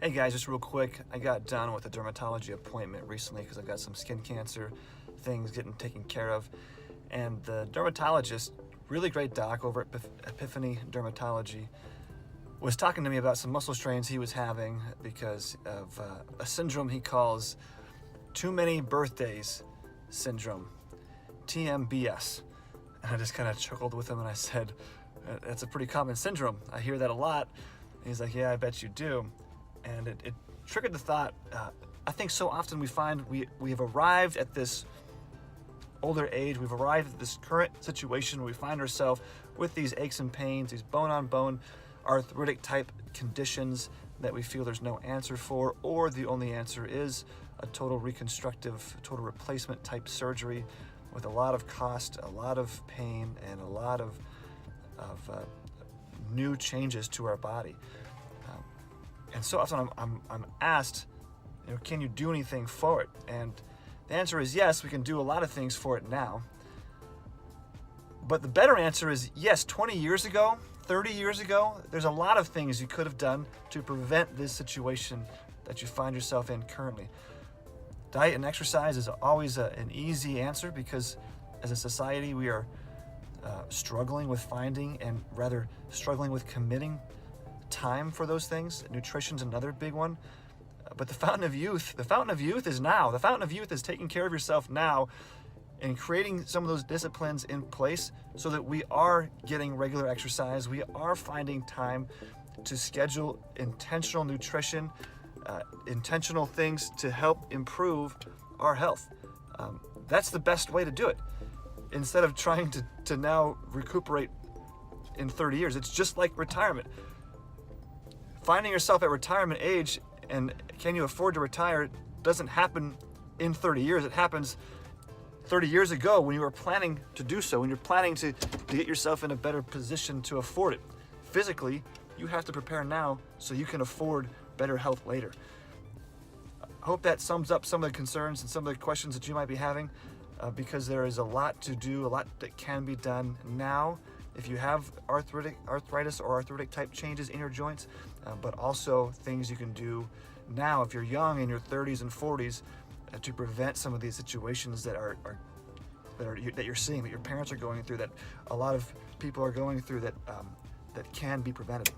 Hey guys, just real quick, I got done with a dermatology appointment recently because I've got some skin cancer things getting taken care of. And the dermatologist, really great doc over at Epiphany Dermatology, was talking to me about some muscle strains he was having because of a syndrome he calls too many birthdays syndrome, TMBS. And I just kind of chuckled with him and I said, that's a pretty common syndrome. I hear that a lot. And he's like, yeah, I bet you do. And it triggered the thought, I think so often we find we have arrived at this older age, we've arrived at this current situation where we find ourselves with these aches and pains, these bone-on-bone arthritic type conditions that we feel there's no answer for, or the only answer is a total reconstructive, total replacement type surgery with a lot of cost, a lot of pain, and a lot of new changes to our body. And so often I'm asked, can you do anything for it? And the answer is yes, we can do a lot of things for it now. But the better answer is yes, 20 years ago, 30 years ago, there's a lot of things you could have done to prevent this situation that you find yourself in currently. Diet and exercise is always an easy answer because as a society we are struggling with finding and rather struggling with committing time for those things. Nutrition's another big one. But the fountain of youth is now. The fountain of youth is taking care of yourself now and creating some of those disciplines in place so that we are getting regular exercise. We are finding time to schedule intentional nutrition, intentional things to help improve our health. That's the best way to do it. Instead of trying to now recuperate in 30 years, it's just like retirement. Finding yourself at retirement age and can you afford to retire doesn't happen in 30 years. It happens 30 years ago when you were planning to do so, when you're planning to get yourself in a better position to afford it. Physically, you have to prepare now so you can afford better health later. I hope that sums up some of the concerns and some of the questions that you might be having because there is a lot to do, a lot that can be done now if you have arthritis or arthritic type changes in your joints, but also things you can do now if you're young in your 30s and 40s to prevent some of these situations that you're seeing, that your parents are going through, that a lot of people are going through, that can be prevented.